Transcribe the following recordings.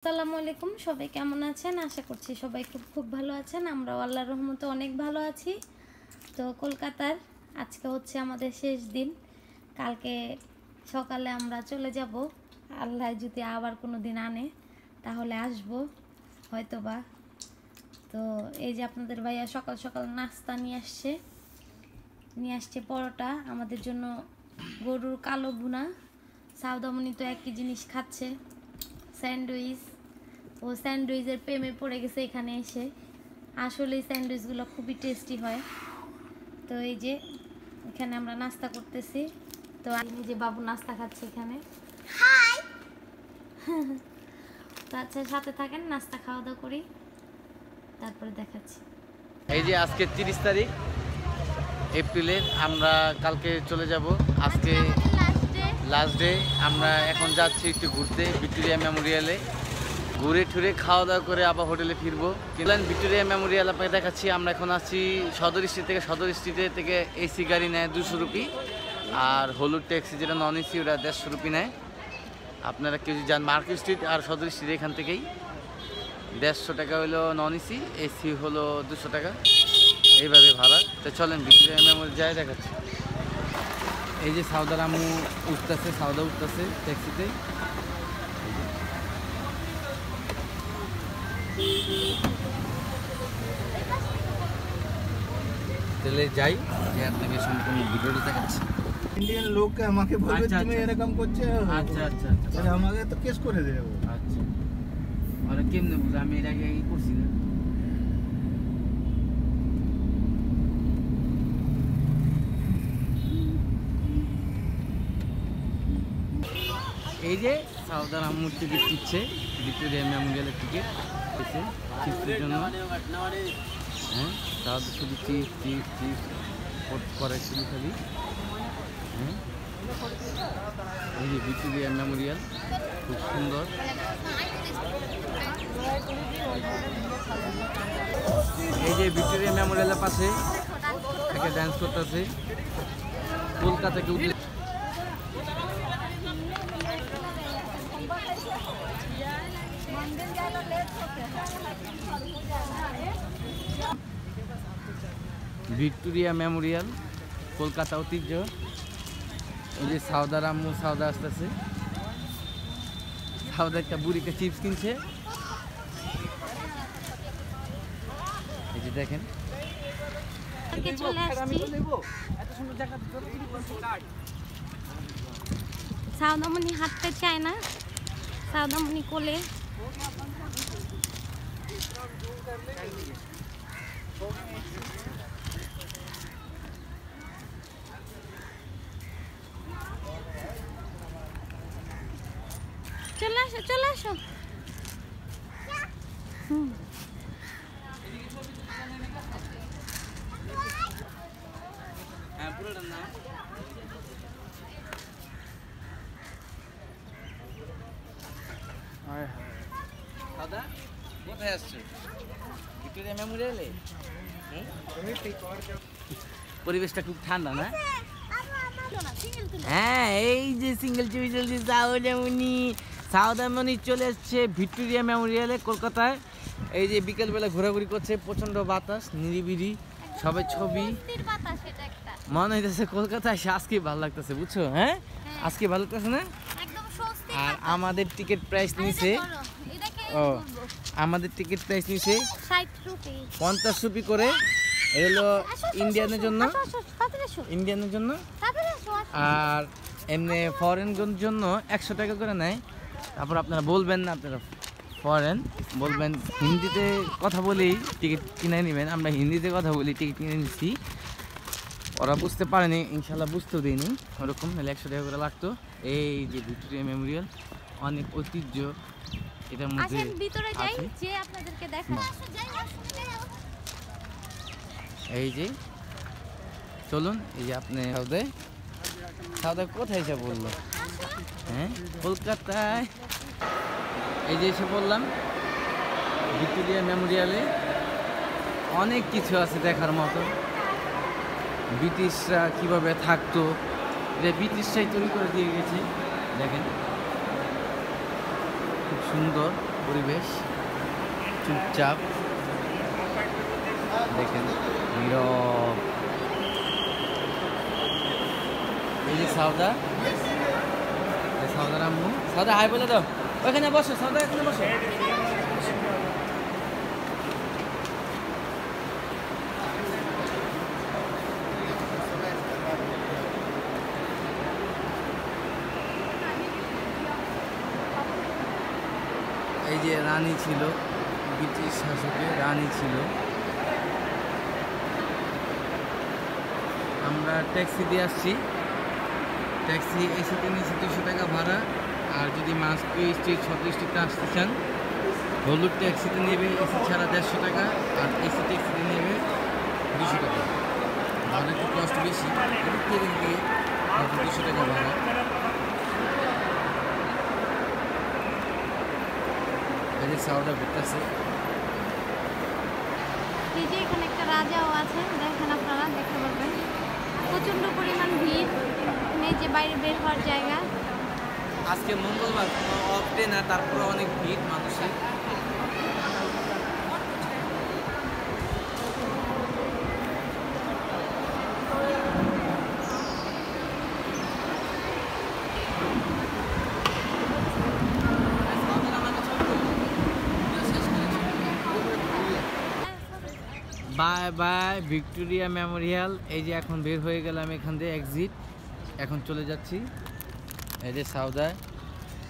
আসসালামু আলাইকুম, সবাই কেমন আছেন? আশা করছি সবাই খুব ভালো আছেন। আমরাও আল্লাহর রহমতে অনেক ভালো আছি। তো কলকাতার আজকে হচ্ছে আমাদের শেষ দিন। কালকে সকালে আমরা চলে যাব। আল্লাহ যদি আবার কোনো দিন আনে তাহলে আসবো হয়তোবা। তো এই যে আপনাদের ভাইয়া সকাল সকাল নাস্তা নিয়ে আসছে পরোটা আমাদের জন্য, গরুর কালো ভুনা। সাউদামণি তো একই জিনিস খাচ্ছে, স্যান্ডউইচ। ও স্যান্ডউইচের প্রেমে পড়ে গেছে এখানে এসে। আসলে এই স্যান্ডউইচগুলো খুবই টেস্টি হয়। তো এই যে এখানে আমরা নাস্তা করতেছি। তো এই যে বাবু নাস্তা খাচ্ছে এখানে। তো আচ্ছা, সাথে থাকেন, নাস্তা খাওয়া দাওয়া করি, তারপরে দেখাচ্ছি। এই যে আজকে 30 তারিখ এপ্রিলের, আমরা কালকে চলে যাব। আজকে লাস্ট ডে। আমরা এখন যাচ্ছি একটু ঘুরতে ভিক্টোরিয়া মেমোরিয়ালে। ঘুরে ঠুরে খাওয়া দাওয়া করে আবার হোটেলে ফিরবো। ভিক্টোরিয়া মেমোরিয়াল আপনাকে দেখাচ্ছি। আমরা এখন আছি সদর স্ট্রিট থেকে। সদর স্ট্রিটে থেকে এসি গাড়ি নেয় 200 রুপি, আর হলুদ ট্যাক্সি যেটা নন এসি ওটা 150 রুপি নেয়। আপনারা কেউ যদি যান মার্কেট স্ট্রিট আর সদর স্ট্রিট, এখান থেকেই 150 টাকা হলো নন এসি, এসি হলো 200 টাকা, এইভাবে ভাড়া। তো চলেন ভিক্টোরিয়া মেমোরিয়াল যাই দেখাচ্ছি। এই যে সাউদার আম্মু উঠতেছে, সাউদা উঠতেছে ট্যাক্সিতে। তাহলে যাই, যে আপনাকে সম্পূর্ণ ভিডিওটা দেখাচ্ছি। ইন্ডিয়ান লোককে আমাকে বলবে আচ্ছা, তুমি আচ্ছা। এরকম করছো, আচ্ছা আচ্ছা তাহলে আমাকে তো কেস করে দেবো। আচ্ছা, মানে কেমনে বুঝলো? আমি এর আগে করছি না। এই যে সাউদার আম্মুর টিকিট দিচ্ছে, ভিক্টোরিয়া মেমোরিয়ালের টিকিট দিচ্ছে চিপসের জন্য। হ্যাঁ, তাহলে শুধু চিপস করে শুধু খালি। হ্যাঁ, এই যে ভিক্টোরিয়া মেমোরিয়াল খুব সুন্দর। এই যে ভিক্টোরিয়া মেমোরিয়ালের পাশে একটা ডান্স করতেছে কলকাতা কেউ। ভিক্টোরিয়া মেমোরিয়াল কলকাতা ঐতিহ্য। ওই যে সাউদার আম্মু, সাউদা আসতেছে। সাউদা একটা বুড়িকে চিপস কিনছে, এই যে দেখেন। সাউদামণি হাঁটতে চায় না, সাউদামণি কোলে। চলে আসো, চলে আসো। হ্যাঁ, পুরোটা না। দাদা কোথায় আসছো? ভিক্টোরিয়া মেমোরিয়ালে। পরিবেশটা খুব ঠান্ডা না? হ্যাঁ, এই যে সিঙ্গেল ছবি চলছে। সাউদামণি চলে এসছে ভিক্টোরিয়া মেমোরিয়ালে কলকাতায়। এই যে বিকেলবেলা ঘোরাঘুরি করছে, প্রচন্ড বাতাস, নিরিবিলি, সবাই ছবি। মনে হইতেছে কলকাতায় আজকে ভালো লাগতেছে, বুঝছো? হ্যাঁ, আজকে ভালো লাগতেছে না? আর আমাদের টিকিট প্রাইস নিছে, ও আমাদের টিকিট প্রাইস নিছে 50 রুপি করে। এগুলো ইন্ডিয়ানের জন্য, ইন্ডিয়ানের জন্য, আর এমনি ফরেনের জন্য 100 টাকা করে নেয়। তারপর আপনারা বলবেন না, আপনারা ফরেন বলবেন, হিন্দিতে কথা বলেই টিকিট কিনে নেবেন। আমরা হিন্দিতে কথা বলি, টিকিট কিনে নিচ্ছি। ওরা বুঝতে পারেনি, ইনশাল্লাহ বুঝতেও দিইনি ওরকম, নাহলে 100 টাকা করে লাগতো। এই যে ভিক্টোরিয়া মেমোরিয়াল অনেক ঐতিহ্য এটার মধ্যে আছে। এই যে চলুন, এই যে আপনি সাউদা কোথায় এসে বললো? হ্যাঁ, কলকাতায়। এই যে এসে বললাম ভিক্টোরিয়া মেমোরিয়ালে অনেক কিছু আছে দেখার মতো। ব্রিটিশরা কিভাবে থাকতো, এটা ব্রিটিশরাই তৈরি করে দিয়ে গেছে। দেখেন খুব সুন্দর। পরিবেশ, চুপচাপ দেখেন, নীরব। এই যে সাউদার আম্মু, সাউদা হাই বলে দাও, ওখানে বসো, সাউদা এখানে বসো। এই যে রানী ছিল, ব্রিটিশ শাসকের রানী ছিল। আমরা ট্যাক্সি দিয়ে আসছি, ট্যাক্সি এসিতে নিয়েছি 200 টাকা ভাড়া। আর যদি মাস্কো স্ট্রিট 36 স্ট্রিটে আসতে চান, হলুদ ট্যাক্সিতে নেবে এসি ছাড়া 150 টাকা, আর এসি ট্যাক্সিতে নেবে 200 টাকা। ভাড়া একটু কষ্ট বেশি, দিয়ে 200 টাকা ভাড়া। এই যে সাউদা ঘুরতেছে। এই যে এখানে একটা রাজাও আছে, দেখেন আপনারা দেখতে পারবেন। প্রচন্ড পরিমাণ ভিড়, এই যে বাইরে বের হওয়ার জায়গা। আজকে মঙ্গলবার, অফ ডে না, তারপরে অনেক ভিড় মানুষের। Bye bye Victoria Memorial. এই যে এখন বের হয়ে গেলাম এখান দিয়ে, এক্সিট। এখন চলে যাচ্ছি। এই যে সাউদার,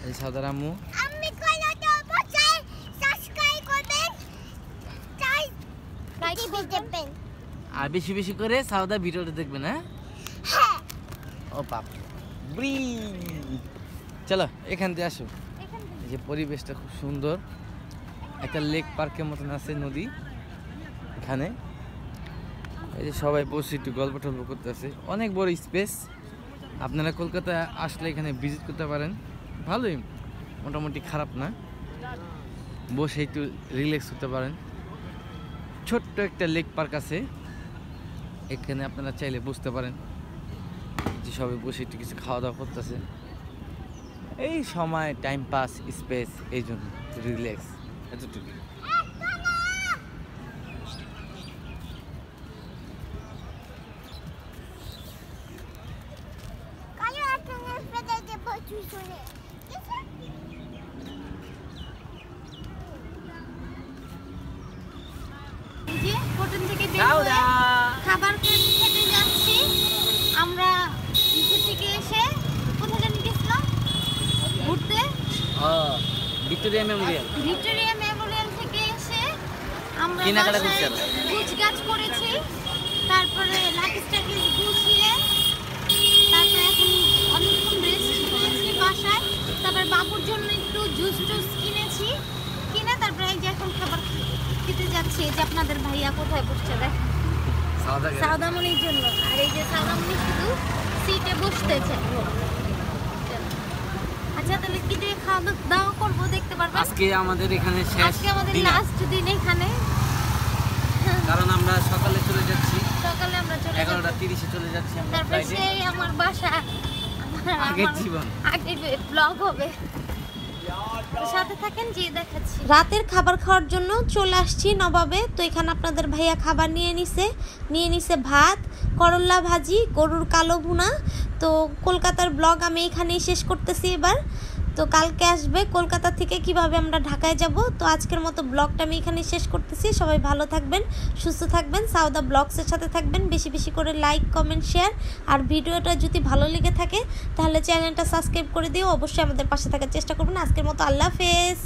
এই সাউদার আম্মু। আর বেশি বেশি করে সাউদা ভিডিওটা দেখবেন, হ্যাঁ? ও বাপ, চলো এখান দিয়ে আসো। এই যে পরিবেশটা খুব সুন্দর, একটা লেক পার্কের মতন আছে, নদী এখানে। এই যে সবাই বসে একটু গল্প টল্প করতেছে, অনেক বড় স্পেস। আপনারা কলকাতায় আসলে এখানে ভিজিট করতে পারেন, ভালোই, মোটামুটি খারাপ না, বসে একটু রিল্যাক্স হতে পারেন। ছোট্ট একটা লেক পার্ক আছে এখানে, আপনারা চাইলে বুঝতে পারেন। যে সবাই বসে একটু কিছু খাওয়া দাওয়া করতেছে, এই সময় টাইম পাস, স্পেস, এই জন্য রিল্যাক্স, এতটুকু। যে হোটেল থেকে বের হয়ে খাবার খেতে যাচ্ছি আমরা। নিচে থেকে এসে কোথায় জানি গেছিলাম ঘুরতে, ভিক্টোরিয়া মেমোরিয়াল। ভিক্টোরিয়া মেমোরিয়াল থেকে এসে আমরা কেনাকাটা করছি, গুছগাছ করেছি, তারপরে লাগেজ টাগেজ গুছিয়ে তারপরে এখন অনেকক্ষণ রেস্ট করেছি বাসায়। তারপর বাবুর জন্য একটু জুস টুস কিনেছি, কিনে তারপরে এই যে এখন খাবার খেতে যাচ্ছি। এই যে আপনাদের ভাইয়া কোথায় বসছে দেখেন, সাউদামণির জন্য। আর এই যে সাউদামণি শুধু সিটে বসতেছে। আচ্ছা তাহলে কি দিয়ে খাওয়া দাওয়া করবো দেখতে পারবেন। আজকে আমাদের এখানে শেষ, আজকে আমাদের লাস্ট দিন এখানে, কারণ আমরা সকালে চলে যাচ্ছি, সকালে আমরা চলে যাচ্ছি 11:30-এ চলে যাচ্ছি আমরা তারপরে ফ্লাইটে। সেই আমার বাসা, আগের জীবন, আগের ব্লগ হবে, সাথে থাকেন, যে দেখাচ্ছি। রাতের খাবার খাওয়ার জন্য চলে আসছি নবাবে। তো এখানে আপনাদের ভাইয়া খাবার নিয়ে নিছে ভাত, করলা ভাজি, গরুর কালো ভুনা। তো কলকাতার ব্লগ আমি এখানেই শেষ করতেছি এবার। তো কালকে আসবে কলকাতা থেকে কিভাবে আমরা ঢাকায় যাব। তো আজকের মতো ব্লগটা আমি এখানেই শেষ করতেছি। সবাই ভালো থাকবেন, সুস্থ থাকবেন, সাউদা ব্লগসের সাথে থাকবেন। বেশি বেশি করে লাইক, কমেন্ট, শেয়ার। আর ভিডিওটা যদি ভালো লেগে থাকে তাহলে চ্যানেলটা সাবস্ক্রাইব করে দিও। অবশ্যই আমাদের পাশে থাকার চেষ্টা করবেন। আজকের মতো আল্লাহ হাফেজ।